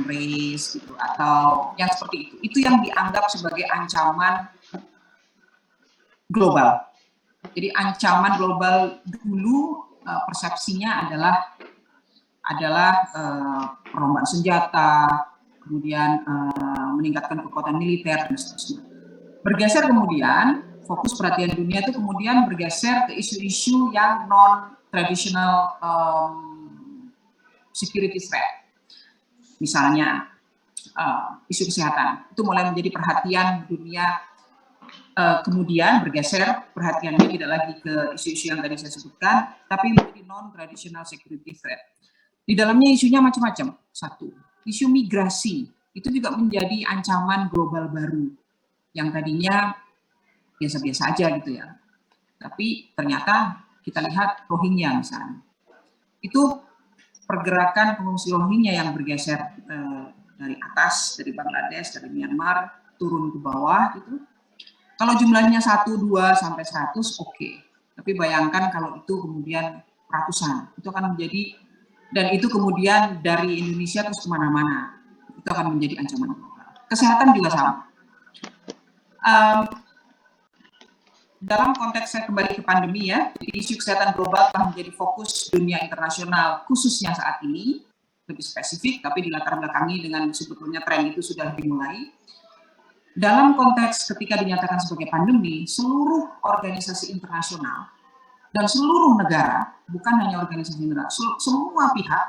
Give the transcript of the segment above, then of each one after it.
race gitu, atau yang seperti itu. Itu yang dianggap sebagai ancaman global. Jadi ancaman global dulu persepsinya adalah perlombaan senjata, kemudian meningkatkan kekuatan militer dan seterusnya. Bergeser kemudian fokus perhatian dunia itu kemudian bergeser ke isu-isu yang non traditional security threat. Misalnya isu kesehatan itu mulai menjadi perhatian dunia. Kemudian bergeser perhatiannya tidak lagi ke isu-isu yang tadi saya sebutkan, tapi menjadi non-traditional security threat. Di dalamnya isunya macam-macam. Satu, isu migrasi itu juga menjadi ancaman global baru yang tadinya biasa-biasa aja gitu ya. Tapi ternyata kita lihat Rohingya misalnya. Itu pergerakan pengungsi Rohingya yang bergeser dari atas, dari Bangladesh, dari Myanmar, turun ke bawah gitu. Kalau jumlahnya 1, 2, sampai 100, oke. Tapi bayangkan kalau itu kemudian ratusan, itu akan menjadi, dan itu kemudian dari Indonesia terus kemana-mana, itu akan menjadi ancaman. Kesehatan juga sama. Dalam konteks saya kembali ke pandemi ya, isu kesehatan global telah menjadi fokus dunia internasional, khususnya saat ini, lebih spesifik, tapi dilatar belakangi dengan sebetulnya tren itu sudah dimulai. Dalam konteks ketika dinyatakan sebagai pandemi, seluruh organisasi internasional dan seluruh negara, bukan hanya organisasi negara, semua pihak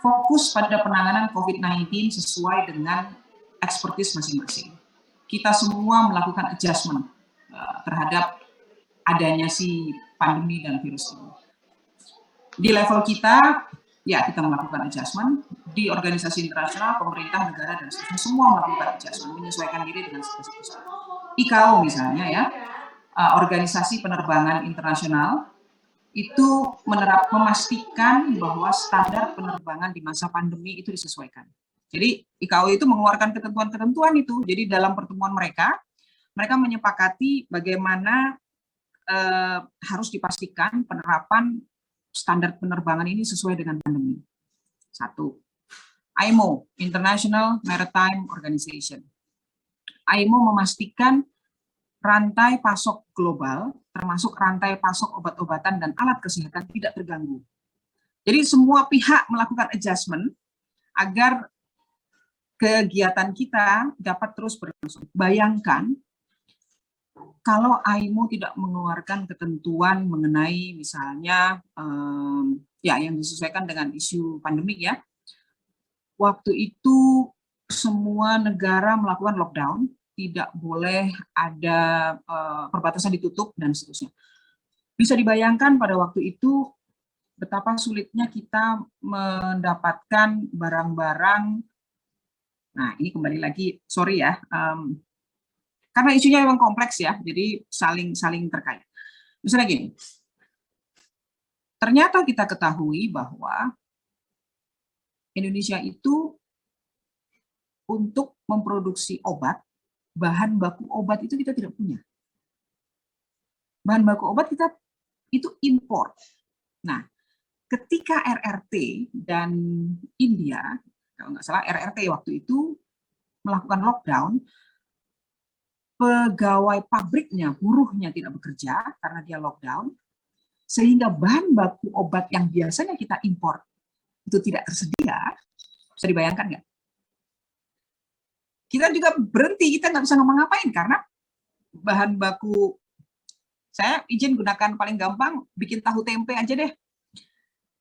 fokus pada penanganan COVID-19 sesuai dengan ekspertis masing-masing. Kita semua melakukan adjustment terhadap adanya si pandemi dan virus ini. Di level kita, ya kita melakukan adjustment. Di organisasi internasional, pemerintah, negara, dan seterusnya, semua melakukan adjustment, menyesuaikan diri dengan situasi. ICAO misalnya ya, organisasi penerbangan internasional, itu memastikan bahwa standar penerbangan di masa pandemi itu disesuaikan. Jadi ICAO itu mengeluarkan ketentuan-ketentuan itu, jadi dalam pertemuan mereka menyepakati bagaimana harus dipastikan penerapan standar penerbangan ini sesuai dengan pandemi. Satu, IMO, International Maritime Organization. IMO memastikan rantai pasok global, termasuk rantai pasok obat-obatan dan alat kesehatan tidak terganggu. Jadi semua pihak melakukan adjustment agar kegiatan kita dapat terus berlangsung. Bayangkan kalau IMO tidak mengeluarkan ketentuan mengenai misalnya ya yang disesuaikan dengan isu pandemik ya. Waktu itu semua negara melakukan lockdown, tidak boleh ada perbatasan ditutup dan seterusnya. Bisa dibayangkan pada waktu itu betapa sulitnya kita mendapatkan barang-barang. Nah ini kembali lagi, sorry ya, karena isunya memang kompleks ya, jadi saling terkait. Misalnya gini, ternyata kita ketahui bahwa Indonesia itu untuk memproduksi obat, bahan baku obat itu kita tidak punya. Bahan baku obat kita itu impor. Nah, ketika RRT dan India, kalau nggak salah RRT waktu itu melakukan lockdown, pegawai pabriknya, buruhnya tidak bekerja karena dia lockdown, sehingga bahan baku obat yang biasanya kita impor itu tidak tersedia. Bisa dibayangkan nggak? Kita juga berhenti, kita nggak bisa ngapa-ngapain karena bahan baku, saya izin gunakan paling gampang, bikin tahu tempe aja deh.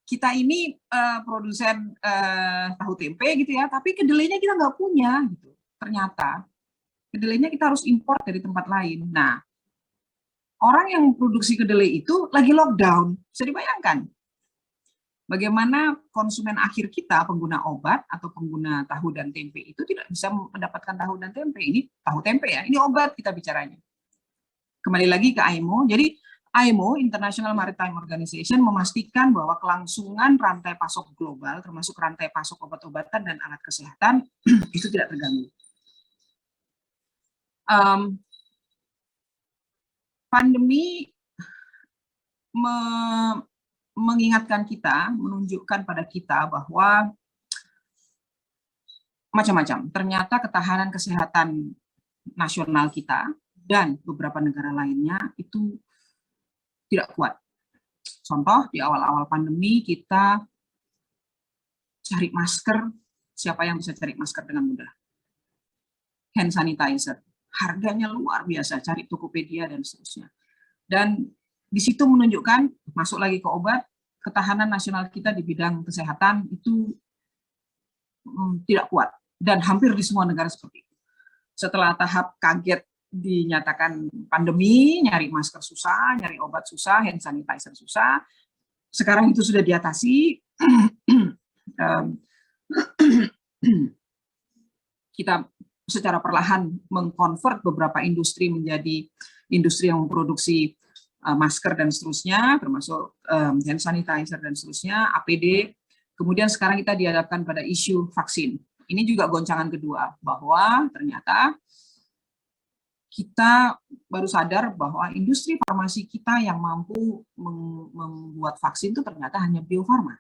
Kita ini produsen tahu tempe gitu ya, tapi kedelainya kita nggak punya gitu. Ternyata kedelainya kita harus impor dari tempat lain. Nah, orang yang produksi kedelai itu lagi lockdown, bisa dibayangkan bagaimana konsumen akhir kita, pengguna obat atau pengguna tahu dan tempe itu tidak bisa mendapatkan tahu dan tempe. Ini tahu tempe ya, ini obat kita bicaranya. Kembali lagi ke IMO, jadi IMO, International Maritime Organization, memastikan bahwa kelangsungan rantai pasok global, termasuk rantai pasok obat-obatan dan alat kesehatan, itu tidak terganggu. Pandemi mengingatkan kita, menunjukkan pada kita bahwa macam-macam. Ternyata ketahanan kesehatan nasional kita dan beberapa negara lainnya itu tidak kuat. Contoh, di awal-awal pandemi kita cari masker, siapa yang bisa cari masker dengan mudah? Hand sanitizer, harganya luar biasa, cari Tokopedia dan seterusnya. Dan di situ menunjukkan, masuk lagi ke obat, ketahanan nasional kita di bidang kesehatan itu tidak kuat. Dan hampir di semua negara seperti itu. Setelah tahap kaget dinyatakan pandemi, nyari masker susah, nyari obat susah, hand sanitizer susah, sekarang itu sudah diatasi. Kita secara perlahan mengkonvert beberapa industri menjadi industri yang memproduksi masker dan seterusnya, termasuk hand sanitizer dan seterusnya, APD. Kemudian sekarang kita dihadapkan pada isu vaksin. Ini juga goncangan kedua, bahwa ternyata kita baru sadar bahwa industri farmasi kita yang mampu membuat vaksin itu ternyata hanya Bio Farma.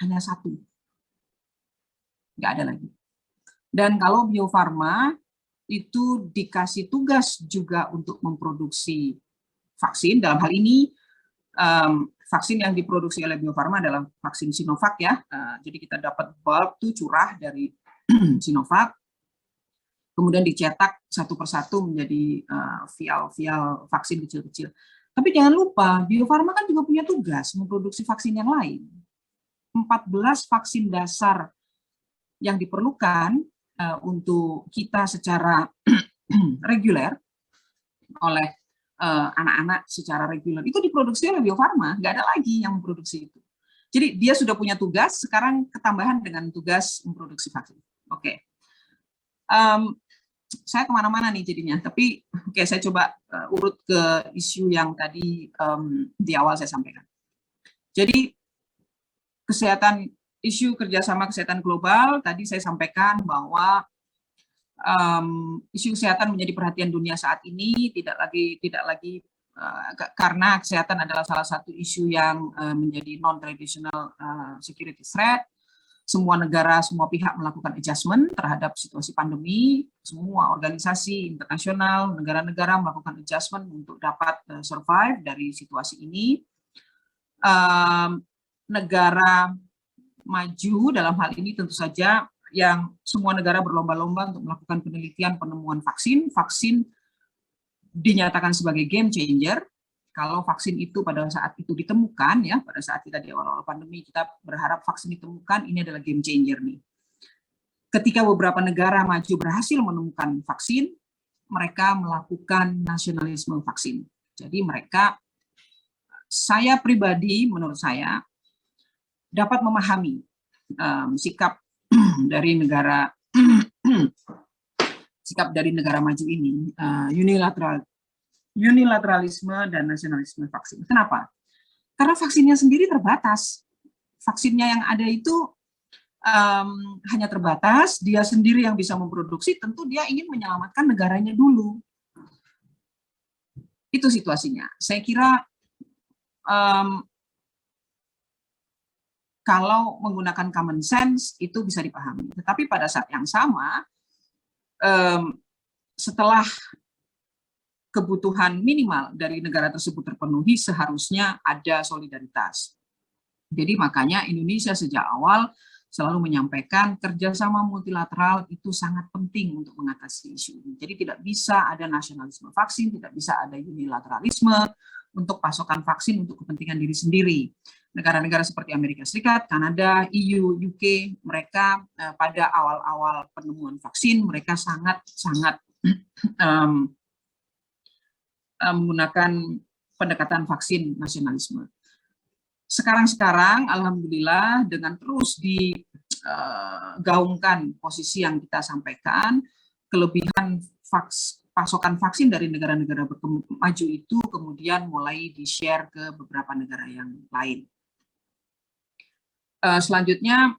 Hanya satu. Nggak ada lagi. Dan kalau Bio Farma itu dikasih tugas juga untuk memproduksi vaksin, dalam hal ini vaksin yang diproduksi oleh Bio Farma adalah vaksin Sinovac ya. Jadi kita dapat bulk tuh curah dari Sinovac, kemudian dicetak satu persatu menjadi vial-vial vaksin kecil-kecil. Tapi jangan lupa, Bio Farma kan juga punya tugas memproduksi vaksin yang lain. 14 vaksin dasar yang diperlukan untuk kita secara reguler oleh anak-anak secara reguler itu diproduksi oleh Bio Farma, nggak ada lagi yang memproduksi itu. Jadi dia sudah punya tugas, sekarang ketambahan dengan tugas memproduksi vaksin. Oke. Saya kemana-mana nih jadinya, tapi oke, saya coba urut ke isu yang tadi di awal saya sampaikan. Jadi kesehatan, isu kerjasama kesehatan global, tadi saya sampaikan bahwa isu kesehatan menjadi perhatian dunia saat ini, tidak lagi karena kesehatan adalah salah satu isu yang menjadi non-traditional security threat. Semua negara, semua pihak melakukan adjustment terhadap situasi pandemi, semua organisasi internasional, negara-negara melakukan adjustment untuk dapat survive dari situasi ini. Negara maju dalam hal ini tentu saja yang semua negara berlomba-lomba untuk melakukan penelitian penemuan vaksin. Vaksin dinyatakan sebagai game changer. Kalau vaksin itu pada saat itu ditemukan, ya pada saat kita di awal-awal pandemi kita berharap vaksin ditemukan, ini adalah game changer nih. Ketika beberapa negara maju berhasil menemukan vaksin, mereka melakukan nasionalisme vaksin. Jadi mereka, saya pribadi menurut saya dapat memahami sikap dari negara maju ini, unilateralisme dan nasionalisme vaksin. Kenapa? Karena vaksinnya sendiri terbatas. Vaksinnya yang ada itu hanya terbatas, dia sendiri yang bisa memproduksi, tentu dia ingin menyelamatkan negaranya dulu. Itu situasinya. Saya kira kalau menggunakan common sense itu bisa dipahami. Tetapi pada saat yang sama, setelah kebutuhan minimal dari negara tersebut terpenuhi, seharusnya ada solidaritas. Jadi makanya Indonesia sejak awal selalu menyampaikan kerjasama multilateral itu sangat penting untuk mengatasi isu ini. Jadi tidak bisa ada nasionalisme vaksin, tidak bisa ada unilateralisme untuk pasokan vaksin untuk kepentingan diri sendiri. Negara-negara seperti Amerika Serikat, Kanada, EU, UK, mereka pada awal-awal penemuan vaksin, mereka sangat menggunakan pendekatan vaksin nasionalisme. Sekarang alhamdulillah dengan terus digaungkan posisi yang kita sampaikan, kelebihan pasokan vaksin dari negara-negara maju itu kemudian mulai di-share ke beberapa negara yang lain. Selanjutnya,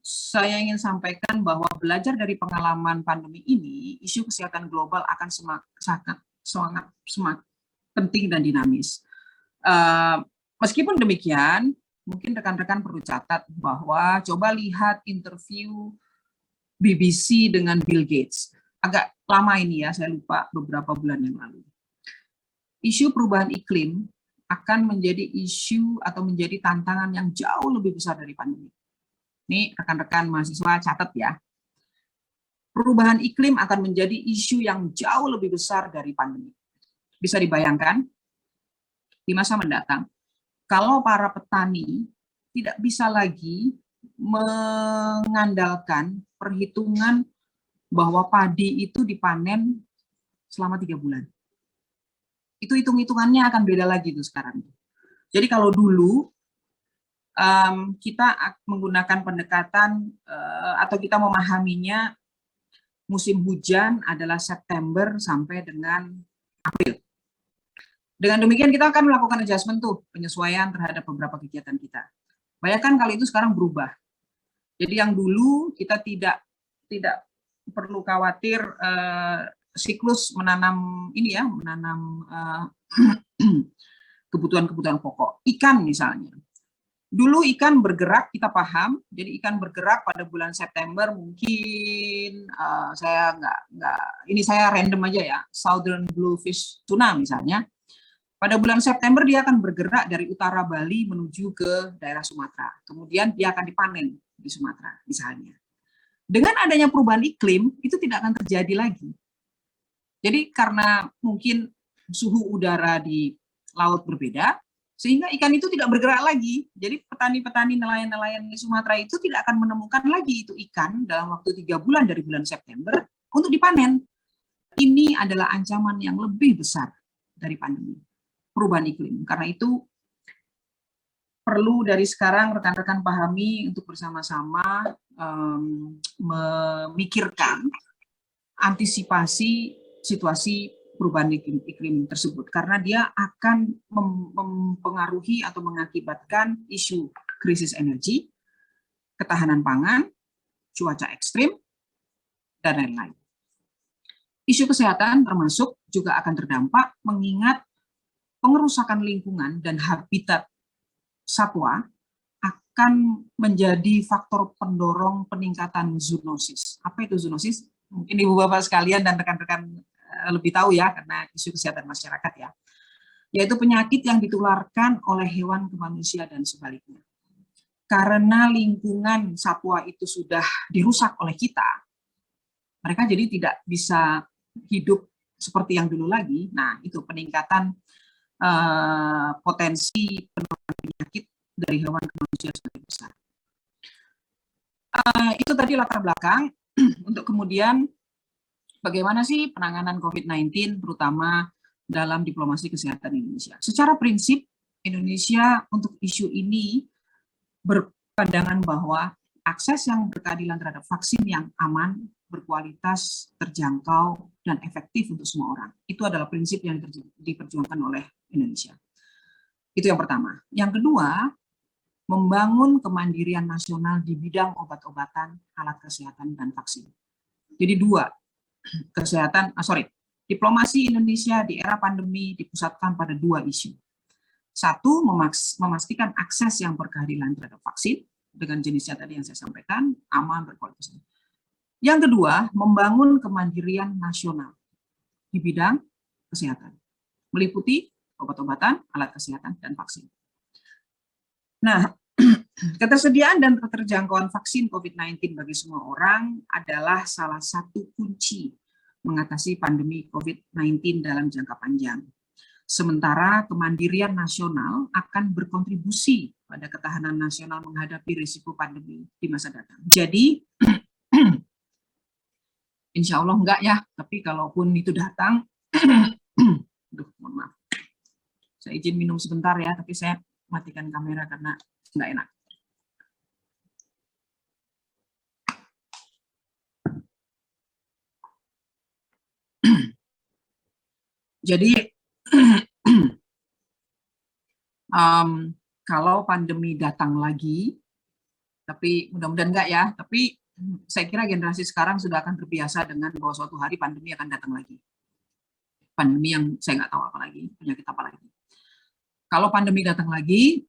saya ingin sampaikan bahwa belajar dari pengalaman pandemi ini, isu kesehatan global akan sangat penting dan dinamis. Meskipun demikian, mungkin rekan-rekan perlu catat bahwa coba lihat interview BBC dengan Bill Gates. Agak lama ini ya, saya lupa beberapa bulan yang lalu. Isu perubahan iklim akan menjadi isu atau menjadi tantangan yang jauh lebih besar dari pandemi. Ini rekan-rekan mahasiswa catat ya. Perubahan iklim akan menjadi isu yang jauh lebih besar dari pandemi. Bisa dibayangkan di masa mendatang, kalau para petani tidak bisa lagi mengandalkan perhitungan bahwa padi itu dipanen selama 3 bulan. Itu hitung-hitungannya akan beda lagi tuh sekarang. Jadi kalau dulu kita menggunakan pendekatan atau kita memahaminya musim hujan adalah September sampai dengan April. Dengan demikian kita akan melakukan adjustment tuh, penyesuaian terhadap beberapa kegiatan kita. Bayangkan kalau itu sekarang berubah. Jadi yang dulu kita tidak perlu khawatir siklus menanam ini ya, menanam kebutuhan-kebutuhan pokok. Ikan misalnya. Dulu ikan bergerak, kita paham. Jadi ikan bergerak pada bulan September mungkin saya ini saya random aja ya, Southern Bluefish tuna misalnya. Pada bulan September dia akan bergerak dari utara Bali menuju ke daerah Sumatera. Kemudian dia akan dipanen di Sumatera misalnya. Dengan adanya perubahan iklim, itu tidak akan terjadi lagi. Jadi karena mungkin suhu udara di laut berbeda, sehingga ikan itu tidak bergerak lagi. Jadi petani-petani, nelayan-nelayan di Sumatera itu tidak akan menemukan lagi itu ikan dalam waktu 3 bulan dari bulan September untuk dipanen. Ini adalah ancaman yang lebih besar dari pandemi, perubahan iklim. Karena itu perlu dari sekarang rekan-rekan pahami untuk bersama-sama memikirkan antisipasi situasi perubahan iklim tersebut, karena dia akan mempengaruhi atau mengakibatkan isu krisis energi, ketahanan pangan, cuaca ekstrim, dan lain-lain. Isu kesehatan termasuk juga akan terdampak mengingat pengerusakan lingkungan dan habitat satwa akan menjadi faktor pendorong peningkatan zoonosis. Apa itu zoonosis? Mungkin ibu-bapak sekalian dan rekan-rekan lebih tahu ya, karena isu kesehatan masyarakat ya. Yaitu penyakit yang ditularkan oleh hewan ke manusia dan sebaliknya. Karena lingkungan satwa itu sudah dirusak oleh kita, mereka jadi tidak bisa hidup seperti yang dulu lagi. Nah, itu peningkatan potensi penularan penyakit dari hewan ke manusia semakin besar. Itu tadi latar belakang untuk kemudian bagaimana sih penanganan COVID-19 terutama dalam diplomasi kesehatan Indonesia. Secara prinsip Indonesia untuk isu ini berpandangan bahwa akses yang berkeadilan terhadap vaksin yang aman, berkualitas, terjangkau, dan efektif untuk semua orang. Itu adalah prinsip yang diperjuangkan oleh Indonesia. Itu yang pertama. Yang kedua, membangun kemandirian nasional di bidang obat-obatan, alat kesehatan, dan vaksin. Jadi diplomasi Indonesia di era pandemi dipusatkan pada 2 isu. Satu, memastikan akses yang berkeadilan terhadap vaksin, dengan jenisnya tadi yang saya sampaikan, aman, berkualitas. Yang kedua, membangun kemandirian nasional di bidang kesehatan, meliputi obat-obatan, alat kesehatan, dan vaksin. Nah, ketersediaan dan keterjangkauan vaksin COVID-19 bagi semua orang adalah salah satu kunci mengatasi pandemi COVID-19 dalam jangka panjang. Sementara kemandirian nasional akan berkontribusi pada ketahanan nasional menghadapi risiko pandemi di masa datang. Jadi, insya Allah enggak ya, tapi kalaupun itu datang, mohon maaf. Saya izin minum sebentar ya, tapi saya matikan kamera karena enggak enak. Jadi, kalau pandemi datang lagi, tapi mudah-mudahan enggak ya, tapi saya kira generasi sekarang sudah akan terbiasa dengan bahwa suatu hari pandemi akan datang lagi. Pandemi yang saya nggak tahu apa lagi, penyakit apa lagi. Kalau pandemi datang lagi,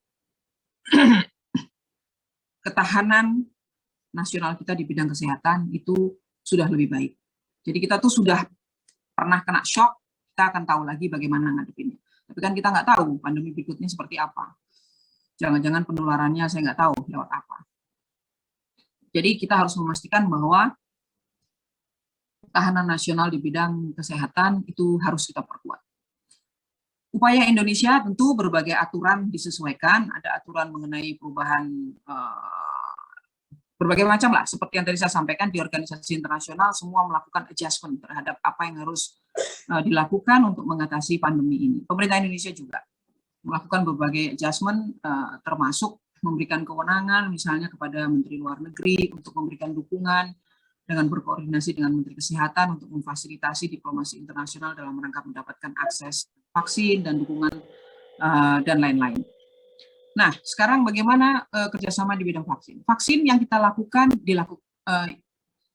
ketahanan nasional kita di bidang kesehatan itu sudah lebih baik. Jadi kita tuh sudah pernah kena shock, kita akan tahu lagi bagaimana ngadepinnya. Tapi kan kita nggak tahu pandemi berikutnya seperti apa. Jangan-jangan penularannya saya nggak tahu lewat apa. Jadi kita harus memastikan bahwa ketahanan nasional di bidang kesehatan itu harus kita perkuat. Upaya Indonesia tentu berbagai aturan disesuaikan, ada aturan mengenai perubahan berbagai macam lah, seperti yang tadi saya sampaikan di organisasi internasional semua melakukan adjustment terhadap apa yang harus dilakukan untuk mengatasi pandemi ini. Pemerintah Indonesia juga melakukan berbagai adjustment termasuk memberikan kewenangan misalnya kepada Menteri Luar Negeri untuk memberikan dukungan dengan berkoordinasi dengan Menteri Kesehatan untuk memfasilitasi diplomasi internasional dalam rangka mendapatkan akses vaksin dan dukungan dan lain-lain. Nah, sekarang bagaimana kerjasama di bidang vaksin? Vaksin yang kita lakukan,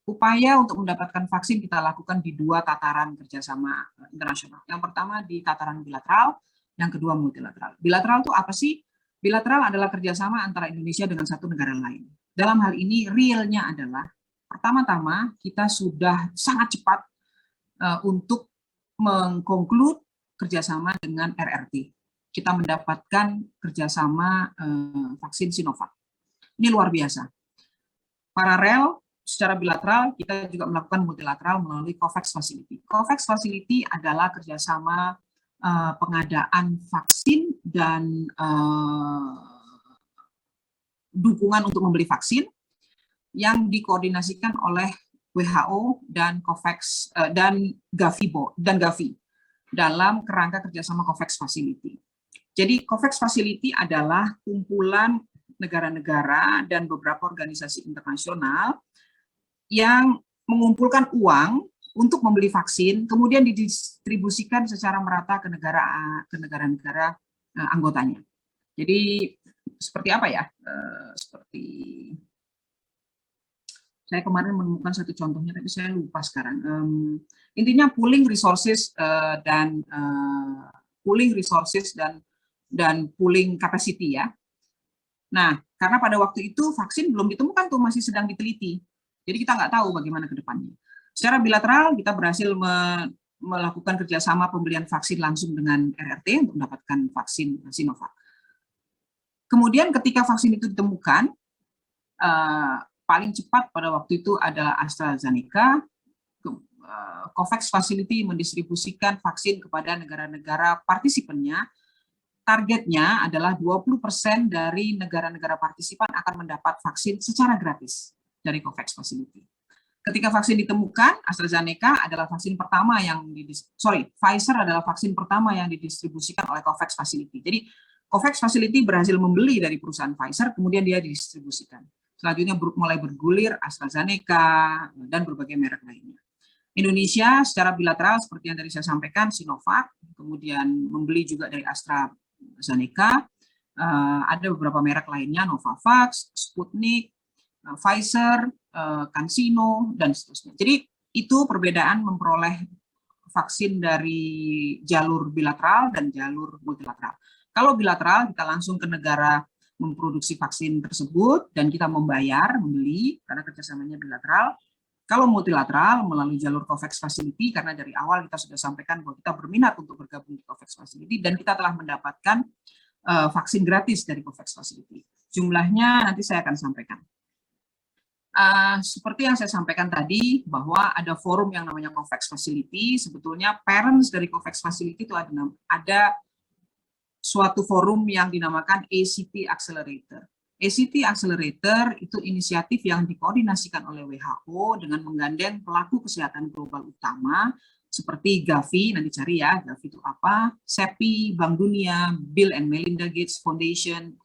upaya untuk mendapatkan vaksin kita lakukan di dua tataran kerjasama internasional. Yang pertama di tataran bilateral, yang kedua multilateral. Bilateral itu apa sih? Bilateral adalah kerjasama antara Indonesia dengan satu negara lain. Dalam hal ini, realnya adalah pertama-tama kita sudah sangat cepat untuk mengkonklud kerjasama dengan RRT. Kita mendapatkan kerjasama vaksin Sinovac. Ini luar biasa. Paralel, secara bilateral, kita juga melakukan multilateral melalui COVAX Facility. COVAX Facility adalah kerjasama pengadaan vaksin dan dukungan untuk membeli vaksin yang dikoordinasikan oleh WHO dan COVAX dan Gavi dalam kerangka kerjasama COVAX Facility. Jadi COVAX Facility adalah kumpulan negara-negara dan beberapa organisasi internasional yang mengumpulkan uang untuk membeli vaksin, kemudian didistribusikan secara merata ke negara-negara anggotanya. Jadi seperti apa ya? Seperti saya kemarin menemukan satu contohnya, tapi saya lupa sekarang. Intinya pooling resources dan pooling capacity ya. Nah, karena pada waktu itu vaksin belum ditemukan tuh, masih sedang diteliti. Jadi kita nggak tahu bagaimana ke depannya. Secara bilateral kita berhasil melakukan kerjasama pembelian vaksin langsung dengan RRT untuk mendapatkan vaksin Sinovac. Kemudian ketika vaksin itu ditemukan, paling cepat pada waktu itu adalah AstraZeneca. COVAX Facility mendistribusikan vaksin kepada negara-negara partisipannya. Targetnya adalah 20% dari negara-negara partisipan akan mendapat vaksin secara gratis dari COVAX Facility. Ketika vaksin ditemukan, AstraZeneca adalah vaksin pertama yang Pfizer adalah vaksin pertama yang didistribusikan oleh COVAX Facility. Jadi COVAX Facility berhasil membeli dari perusahaan Pfizer, kemudian dia didistribusikan. Selanjutnya mulai bergulir AstraZeneca dan berbagai merek lainnya. Indonesia secara bilateral seperti yang tadi saya sampaikan, Sinovac, kemudian membeli juga dari AstraZeneca, ada beberapa merek lainnya, Novavax, Sputnik, Pfizer, CanSino, dan seterusnya. Jadi itu perbedaan memperoleh vaksin dari jalur bilateral dan jalur multilateral. Kalau bilateral, kita langsung ke negara memproduksi vaksin tersebut dan kita membeli karena kerjasamanya bilateral. Kalau multilateral melalui jalur COVAX Facility, karena dari awal kita sudah sampaikan bahwa kita berminat untuk bergabung di COVAX Facility dan kita telah mendapatkan vaksin gratis dari COVAX Facility. Jumlahnya nanti saya akan sampaikan. Seperti yang saya sampaikan tadi, bahwa ada forum yang namanya COVAX Facility. Sebetulnya parents dari COVAX Facility itu ada suatu forum yang dinamakan ACT Accelerator. ACT Accelerator itu inisiatif yang dikoordinasikan oleh WHO dengan menggandeng pelaku kesehatan global utama seperti Gavi, nanti cari ya, Gavi itu apa, CEPI, Bank Dunia, Bill and Melinda Gates Foundation,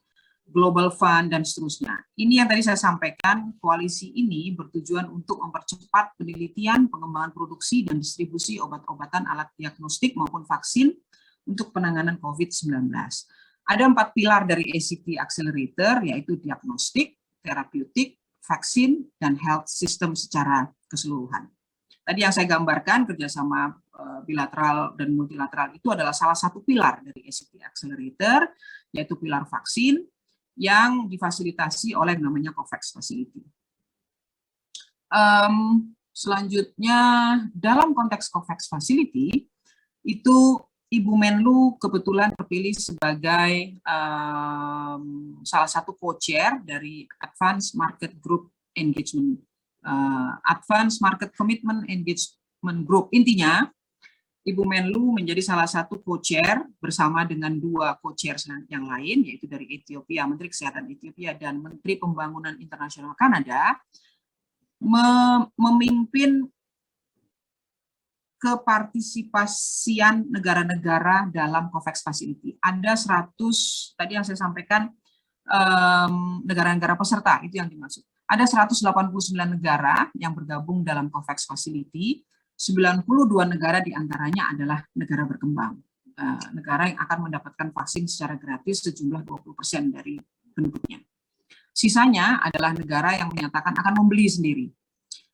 Global Fund, dan seterusnya. Ini yang tadi saya sampaikan, koalisi ini bertujuan untuk mempercepat penelitian, pengembangan produksi, dan distribusi obat-obatan, alat diagnostik maupun vaksin untuk penanganan COVID-19. Ada 4 pilar dari ACT Accelerator, yaitu diagnostik, terapeutik, vaksin, dan health system secara keseluruhan. Tadi yang saya gambarkan, kerjasama bilateral dan multilateral itu adalah salah satu pilar dari ACT Accelerator, yaitu pilar vaksin. yang difasilitasi oleh namanya COVAX Facility. Selanjutnya, dalam konteks COVAX Facility, itu Ibu Menlu kebetulan terpilih sebagai salah satu co-chair dari Advanced Market Group Engagement, Advanced Market Commitment Engagement Group. Intinya, Ibu Menlu menjadi salah satu co-chair bersama dengan dua co-chair yang lain, yaitu dari Ethiopia, Menteri Kesehatan Ethiopia dan Menteri Pembangunan Internasional Kanada, memimpin kepartisipasian negara-negara dalam COVAX Facility. Ada 100, tadi yang saya sampaikan, negara-negara peserta, itu yang dimaksud. Ada 189 negara yang bergabung dalam COVAX Facility, 92 negara diantaranya adalah negara berkembang. Negara yang akan mendapatkan vaksin secara gratis sejumlah 20% dari penduduknya. Sisanya adalah negara yang menyatakan akan membeli sendiri.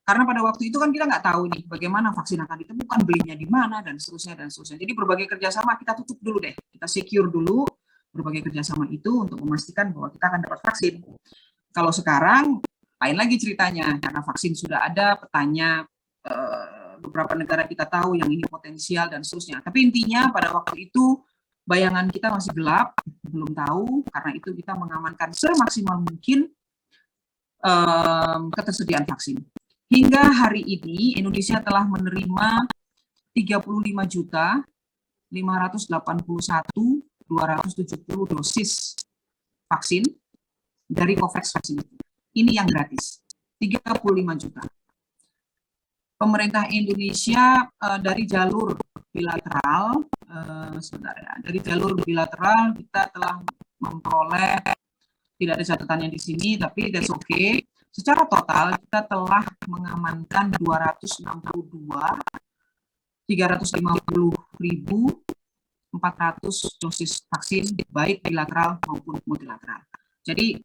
Karena pada waktu itu kan kita nggak tahu nih bagaimana vaksin akan ditemukan, belinya di mana, dan seterusnya, dan seterusnya. Jadi berbagai kerjasama kita tutup dulu deh, kita secure dulu berbagai kerjasama itu untuk memastikan bahwa kita akan dapat vaksin. Kalau sekarang, lain lagi ceritanya, karena vaksin sudah ada, petanya beberapa negara kita tahu yang ini potensial, dan seterusnya. Tapi intinya pada waktu itu, bayangan kita masih gelap, belum tahu, karena itu kita mengamankan semaksimal mungkin ketersediaan vaksin. Hingga hari ini, Indonesia telah menerima 35.581.270 dosis vaksin dari COVAX Facility. Ini yang gratis, 35 juta. Pemerintah Indonesia dari jalur bilateral, dari jalur bilateral kita telah memperoleh, tidak ada catatannya di sini, tapi that's okay. Secara total kita telah mengamankan 350.400 dosis vaksin baik bilateral maupun multilateral. Jadi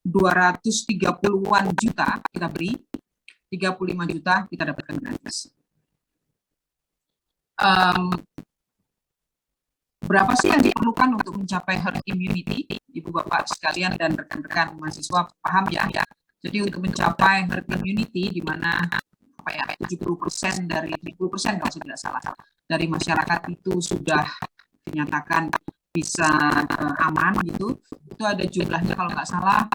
230-an juta kita beri, 35 juta kita dapatkan gratis. Berapa sih yang diperlukan untuk mencapai herd immunity? Ibu Bapak sekalian dan rekan-rekan mahasiswa paham ya? Jadi untuk mencapai herd immunity di mana 70% dari 70% kalau saya tidak salah dari masyarakat itu sudah dinyatakan bisa aman gitu. Itu ada jumlahnya kalau nggak salah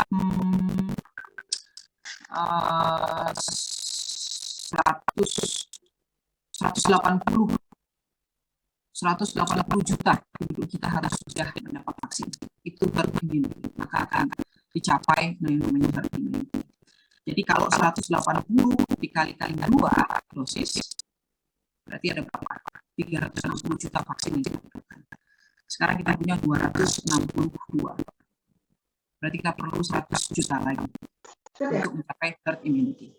180 juta penduduk kita harus sudah mendapat vaksin. Itu herd immunity, maka akan dicapai yang namanya herd immunity. Jadi kalau 180 dikali-kali 2 dosis, berarti ada berapa? 360 juta vaksin yang diperlukan. Sekarang kita punya 262. Berarti kita perlu 100 juta lagi untuk mencapai herd immunity.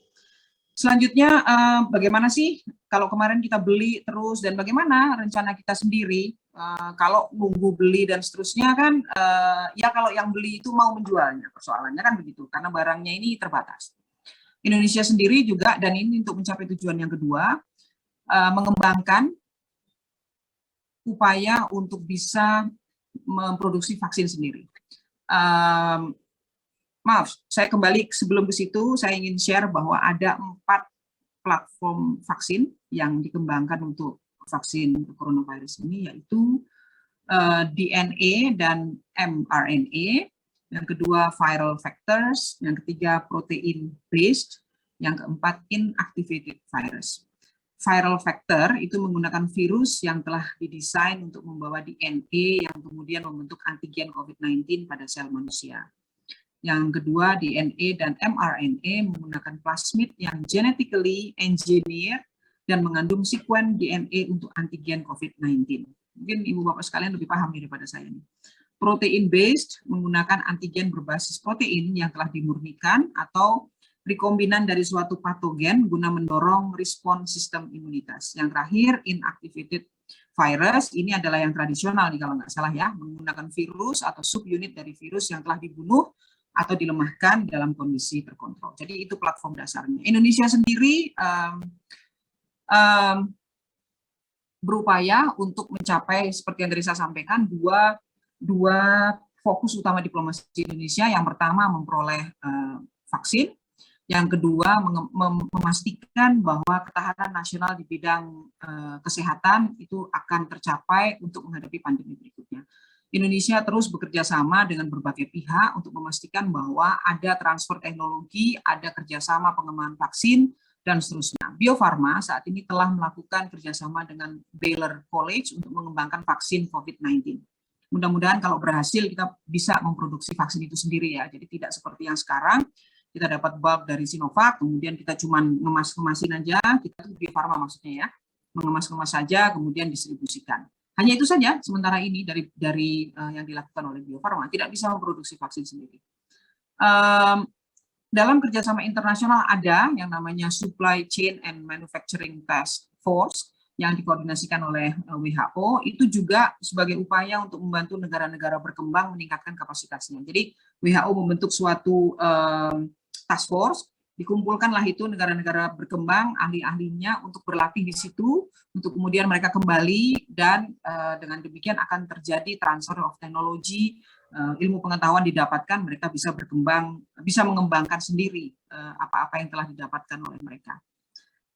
Selanjutnya, bagaimana sih kalau kemarin kita beli terus dan bagaimana rencana kita sendiri kalau nunggu beli dan seterusnya kan, ya kalau yang beli itu mau menjualnya, persoalannya kan begitu, karena barangnya ini terbatas. Indonesia sendiri juga, dan ini untuk mencapai tujuan yang kedua, mengembangkan upaya untuk bisa memproduksi vaksin sendiri. Maaf, saya kembali sebelum ke situ, saya ingin share bahwa ada 4 platform vaksin yang dikembangkan untuk vaksin coronavirus ini, yaitu DNA dan mRNA, yang kedua viral vectors, yang ketiga protein based, yang keempat inactivated virus. Viral vector itu menggunakan virus yang telah didesain untuk membawa DNA yang kemudian membentuk antigen COVID-19 pada sel manusia. Yang kedua, DNA dan mRNA menggunakan plasmid yang genetically engineered dan mengandung sekuen DNA untuk antigen COVID-19. Mungkin Ibu Bapak sekalian lebih paham daripada saya. Protein based menggunakan antigen berbasis protein yang telah dimurnikan atau rekombinan dari suatu patogen guna mendorong respon sistem imunitas. Yang terakhir, inactivated virus, ini adalah yang tradisional nih kalau nggak salah ya, menggunakan virus atau subunit dari virus yang telah dibunuh atau dilemahkan dalam kondisi terkontrol. Jadi itu platform dasarnya. Indonesia sendiri berupaya untuk mencapai seperti yang tadi saya sampaikan dua fokus utama diplomasi Indonesia yang pertama memperoleh vaksin, yang kedua memastikan bahwa ketahanan nasional di bidang kesehatan itu akan tercapai untuk menghadapi pandemi berikutnya. Indonesia terus bekerja sama dengan berbagai pihak untuk memastikan bahwa ada transfer teknologi, ada kerjasama pengembangan vaksin, dan seterusnya. Bio Farma saat ini telah melakukan kerjasama dengan Baylor College untuk mengembangkan vaksin COVID-19. Mudah-mudahan kalau berhasil kita bisa memproduksi vaksin itu sendiri ya. Jadi tidak seperti yang sekarang, kita dapat bulk dari Sinovac, kemudian kita cuma ngemas-ngemasin aja, kita Bio Farma maksudnya ya, mengemas-ngemas saja, kemudian distribusikan. Hanya itu saja sementara ini dari yang dilakukan oleh Bio Farma, tidak bisa memproduksi vaksin sendiri. Dalam kerjasama internasional ada yang namanya Supply Chain and Manufacturing Task Force, yang dikoordinasikan oleh WHO, itu juga sebagai upaya untuk membantu negara-negara berkembang meningkatkan kapasitasnya. Jadi WHO membentuk suatu task force, dikumpulkanlah itu negara-negara berkembang, ahli-ahlinya untuk berlatih di situ, untuk kemudian mereka kembali dan dengan demikian akan terjadi transfer of technology, ilmu pengetahuan didapatkan, mereka bisa berkembang, bisa mengembangkan sendiri apa-apa yang telah didapatkan oleh mereka.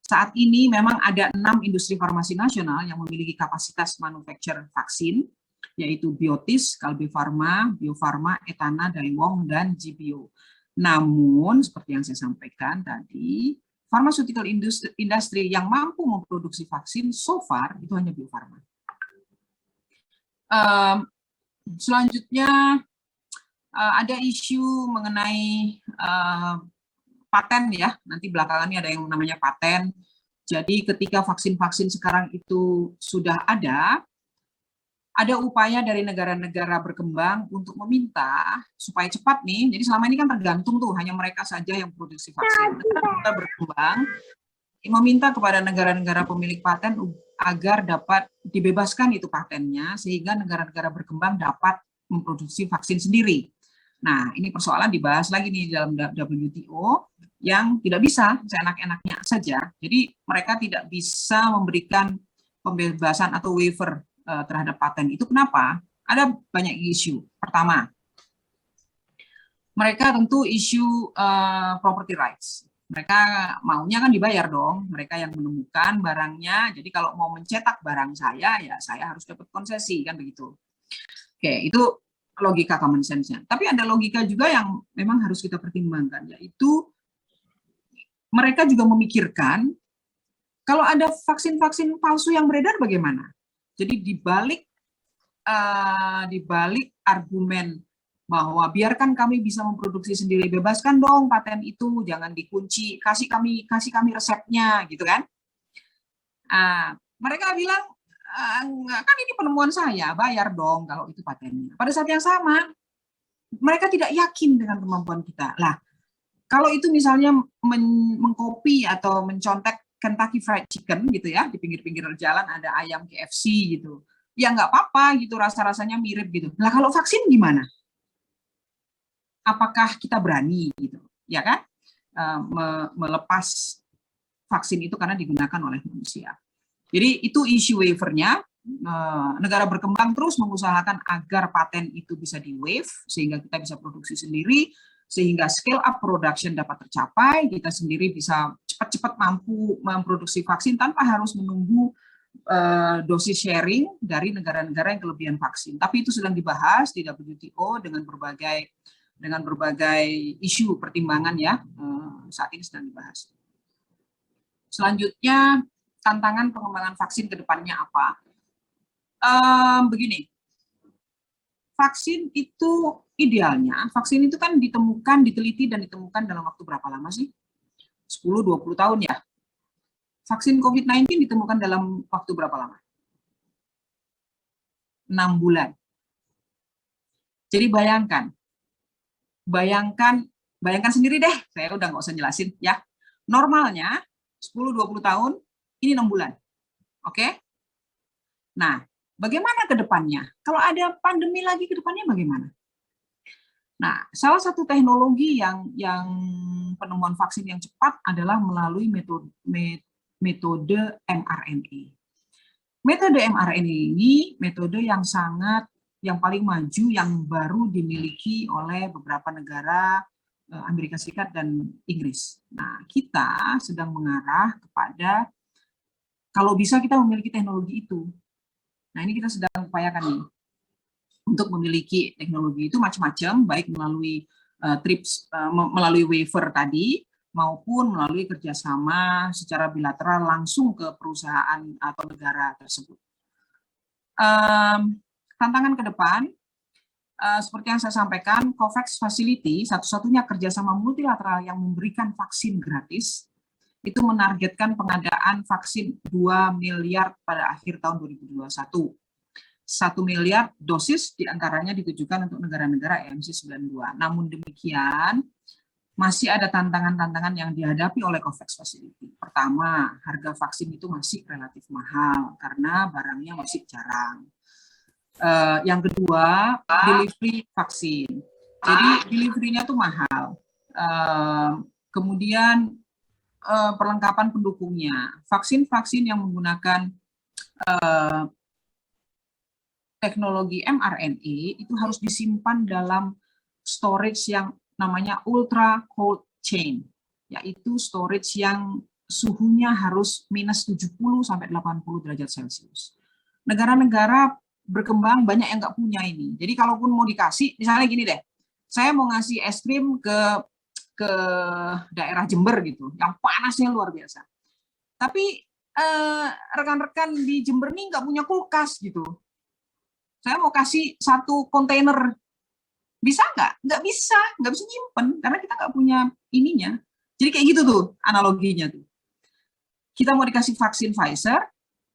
Saat ini memang ada 6 industri farmasi nasional yang memiliki kapasitas manufacture vaksin, yaitu Biotis, Kalbe Farma, Bio Farma, Etana, Daewong, dan GBio. Namun, seperti yang saya sampaikan tadi, pharmaceutical industry yang mampu memproduksi vaksin so far itu hanya Bio Farma. Selanjutnya, ada isu mengenai paten ya, nanti belakangan ini ada yang namanya paten. Jadi ketika vaksin-vaksin sekarang itu sudah ada upaya dari negara-negara berkembang untuk meminta supaya cepat nih, jadi selama ini kan tergantung tuh, hanya mereka saja yang produksi vaksin. Negara berkembang meminta kepada negara-negara pemilik paten agar dapat dibebaskan itu patennya, sehingga negara-negara berkembang dapat memproduksi vaksin sendiri. Nah, ini persoalan dibahas lagi nih dalam WTO yang tidak bisa seenak-enaknya saja. Jadi mereka tidak bisa memberikan pembebasan atau waiver terhadap paten. Itu kenapa? Ada banyak isu. Pertama, mereka tentu isu property rights. Mereka maunya kan dibayar dong. Mereka yang menemukan barangnya. Jadi kalau mau mencetak barang saya, ya saya harus dapat konsesi kan begitu. Oke, itu logika common sense-nya. Tapi ada logika juga yang memang harus kita pertimbangkan, yaitu mereka juga memikirkan kalau ada vaksin-vaksin palsu yang beredar bagaimana. Jadi dibalik argumen bahwa biarkan kami bisa memproduksi sendiri, bebaskan dong paten itu, jangan dikunci, kasih kami resepnya, gitu kan? Mereka bilang kan ini penemuan saya, bayar dong kalau itu patennya. Pada saat yang sama, mereka tidak yakin dengan kemampuan kita. Lah, kalau itu misalnya mengcopy atau mencontek Kentucky Fried Chicken gitu ya, di pinggir-pinggir jalan ada ayam KFC gitu, ya nggak apa-apa gitu, rasa-rasanya mirip gitu. Lah kalau vaksin gimana? Apakah kita berani gitu, ya kan, melepas vaksin itu karena digunakan oleh manusia? Jadi itu isu waivernya, negara berkembang terus mengusahakan agar paten itu bisa di-waive, sehingga kita bisa produksi sendiri, sehingga scale up production dapat tercapai, kita sendiri bisa cepat-cepat mampu memproduksi vaksin tanpa harus menunggu dosis sharing dari negara-negara yang kelebihan vaksin. Tapi itu sedang dibahas di WTO dengan berbagai isu pertimbangan ya, saat ini sedang dibahas. Selanjutnya, tantangan pengembangan vaksin ke depannya apa? Begini, vaksin itu idealnya, vaksin itu kan diteliti dan ditemukan dalam waktu berapa lama sih? 10-20 tahun ya. Vaksin COVID-19 ditemukan dalam waktu berapa lama? 6 bulan. Jadi bayangkan sendiri deh, saya udah nggak usah jelasin ya. Normalnya 10-20 tahun, ini 6 bulan. Oke? Nah, bagaimana ke depannya? Kalau ada pandemi lagi ke depannya bagaimana? Nah, salah satu teknologi yang penemuan vaksin yang cepat adalah melalui metode mRNA. Metode mRNA ini metode yang sangat yang paling maju yang baru dimiliki oleh beberapa negara Amerika Serikat dan Inggris. Nah, kita sedang mengarah kepada kalau bisa kita memiliki teknologi itu. Nah, ini kita sedang upayakan nih untuk memiliki teknologi itu macam-macam, baik melalui TRIPS, melalui waiver tadi, maupun melalui kerjasama secara bilateral langsung ke perusahaan atau negara tersebut. Tantangan ke depan, seperti yang saya sampaikan, COVAX Facility, satu-satunya kerjasama multilateral yang memberikan vaksin gratis, itu menargetkan pengadaan vaksin 2 miliar pada akhir tahun 2021. 1 miliar dosis diantaranya ditujukan untuk negara-negara EMC 92. Namun demikian, masih ada tantangan-tantangan yang dihadapi oleh COVAX Facility. Pertama, harga vaksin itu masih relatif mahal karena barangnya masih jarang. Yang kedua, delivery vaksin. Jadi delivery-nya tuh mahal. Kemudian perlengkapan pendukungnya. Vaksin-vaksin yang menggunakan teknologi mRNA itu harus disimpan dalam storage yang namanya ultra cold chain, yaitu storage yang suhunya harus minus 70 sampai 80 derajat Celcius. Negara-negara berkembang banyak yang nggak punya ini. Jadi kalaupun mau dikasih, misalnya gini deh, saya mau ngasih es krim ke daerah Jember gitu, yang panasnya luar biasa. Tapi rekan-rekan di Jember nih nggak punya kulkas gitu. Saya mau kasih 1 kontainer, bisa nggak? Nggak bisa nyimpen, karena kita nggak punya ininya. Jadi kayak gitu tuh analoginya tuh. Kita mau dikasih vaksin Pfizer,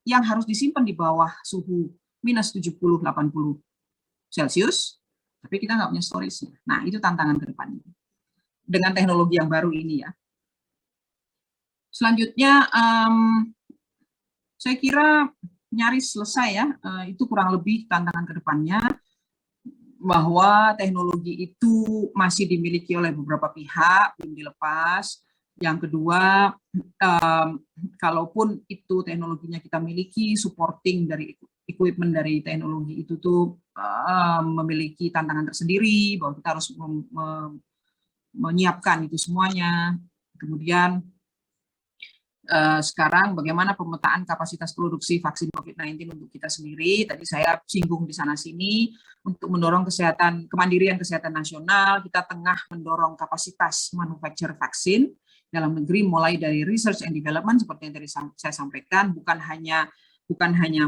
yang harus disimpan di bawah suhu minus 70-80 Celcius, tapi kita nggak punya storage-nya. Nah, itu tantangan ke depannya. Dengan teknologi yang baru ini ya. Selanjutnya, saya kira nyaris selesai ya, itu kurang lebih tantangan ke depannya, bahwa teknologi itu masih dimiliki oleh beberapa pihak, belum dilepas. Yang kedua, kalaupun itu teknologinya kita miliki, supporting dari equipment dari teknologi itu tuh memiliki tantangan tersendiri, bahwa kita harus menyiapkan itu semuanya. Kemudian sekarang bagaimana pemetaan kapasitas produksi vaksin COVID-19 untuk kita sendiri. Tadi saya singgung di sana-sini untuk mendorong kemandirian kesehatan nasional. Kita tengah mendorong kapasitas manufacture vaksin dalam negeri, mulai dari research and development seperti yang tadi saya sampaikan, bukan hanya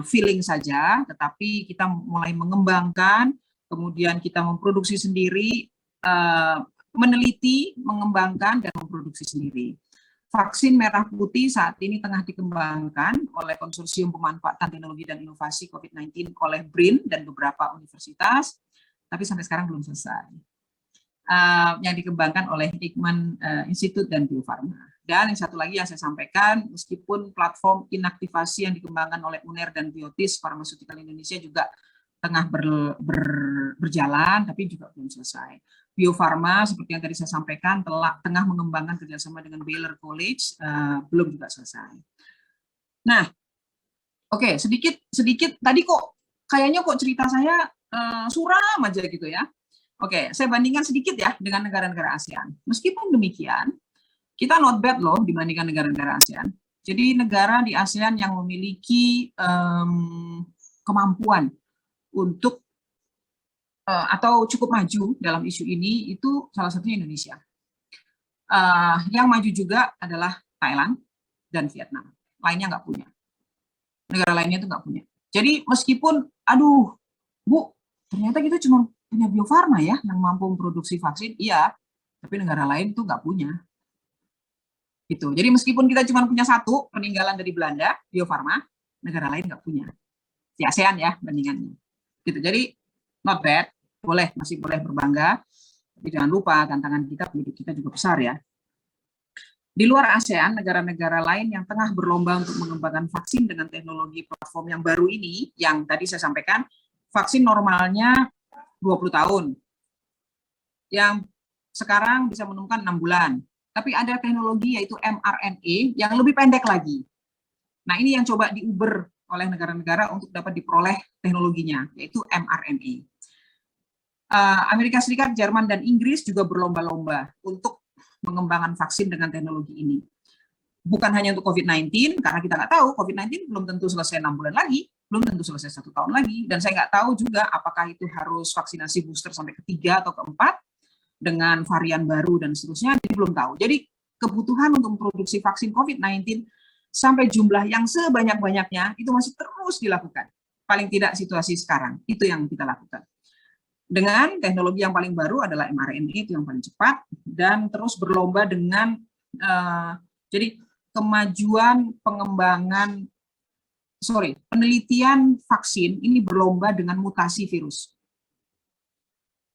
filling saja, tetapi kita mulai mengembangkan, kemudian kita memproduksi sendiri, meneliti, mengembangkan, dan memproduksi sendiri. Vaksin merah putih saat ini tengah dikembangkan oleh Konsorsium Pemanfaatan Teknologi dan Inovasi COVID-19 oleh BRIN dan beberapa universitas, tapi sampai sekarang belum selesai. Yang dikembangkan oleh Eijkman Institute dan Bio Farma. Dan yang satu lagi yang saya sampaikan, meskipun platform inaktivasi yang dikembangkan oleh UNER dan Biotis Pharmaceutical Indonesia juga tengah berjalan, tapi juga belum selesai. Bio Farma, seperti yang tadi saya sampaikan, tengah mengembangkan kerjasama dengan Baylor College, belum juga selesai. Nah, oke, sedikit tadi kok kayaknya cerita saya suram aja gitu ya. Oke, saya bandingkan sedikit ya dengan negara-negara ASEAN. Meskipun demikian, kita not bad loh dibandingkan negara-negara ASEAN. Jadi negara di ASEAN yang memiliki kemampuan untuk atau cukup maju dalam isu ini itu salah satunya Indonesia. Yang maju juga adalah Thailand dan Vietnam. Lainnya nggak punya. Negara lainnya itu nggak punya. Jadi meskipun, aduh, Bu, ternyata kita cuma punya Bio Farma ya yang mampu memproduksi vaksin, iya, tapi negara lain tuh nggak punya. Gitu. Jadi meskipun kita cuma punya 1 peninggalan dari Belanda, Bio Farma, negara lain nggak punya. Di ASEAN ya bandingannya. Gitu. Jadi not bad. Masih boleh berbangga, tapi jangan lupa tantangan kita, penduduk kita juga besar ya. Di luar ASEAN, negara-negara lain yang tengah berlomba untuk mengembangkan vaksin dengan teknologi platform yang baru ini, yang tadi saya sampaikan, vaksin normalnya 20 tahun, yang sekarang bisa menemukan 6 bulan. Tapi ada teknologi yaitu mRNA yang lebih pendek lagi. Nah, ini yang coba diuber oleh negara-negara untuk dapat diperoleh teknologinya, yaitu mRNA. Amerika Serikat, Jerman, dan Inggris juga berlomba-lomba untuk mengembangkan vaksin dengan teknologi ini. Bukan hanya untuk COVID-19, karena kita nggak tahu, COVID-19 belum tentu selesai 6 bulan lagi, belum tentu selesai 1 tahun lagi, dan saya nggak tahu juga apakah itu harus vaksinasi booster sampai ke-3 atau ke-4 dengan varian baru dan seterusnya, jadi belum tahu. Jadi kebutuhan untuk memproduksi vaksin COVID-19 sampai jumlah yang sebanyak-banyaknya itu masih terus dilakukan. Paling tidak situasi sekarang, itu yang kita lakukan. Dengan teknologi yang paling baru adalah mRNA, itu yang paling cepat, dan terus berlomba dengan, jadi kemajuan pengembangan, penelitian vaksin ini berlomba dengan mutasi virus.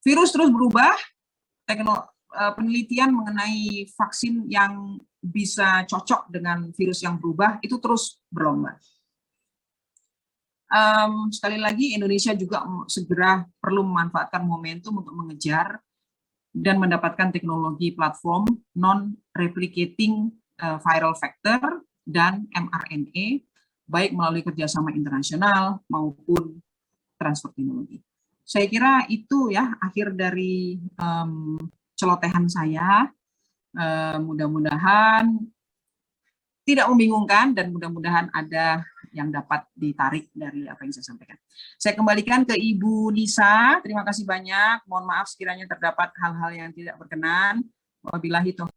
Virus terus berubah, penelitian mengenai vaksin yang bisa cocok dengan virus yang berubah itu terus berlomba. Sekali lagi, Indonesia juga segera perlu memanfaatkan momentum untuk mengejar dan mendapatkan teknologi platform non-replicating viral vector dan mRNA, baik melalui kerjasama internasional maupun transfer teknologi. Saya kira itu ya akhir dari celotehan saya. Mudah-mudahan tidak membingungkan dan mudah-mudahan ada yang dapat ditarik dari apa yang saya sampaikan. Saya kembalikan ke Ibu Nisa. Terima kasih banyak. Mohon maaf sekiranya terdapat hal-hal yang tidak berkenan. Wabillahi taufiq.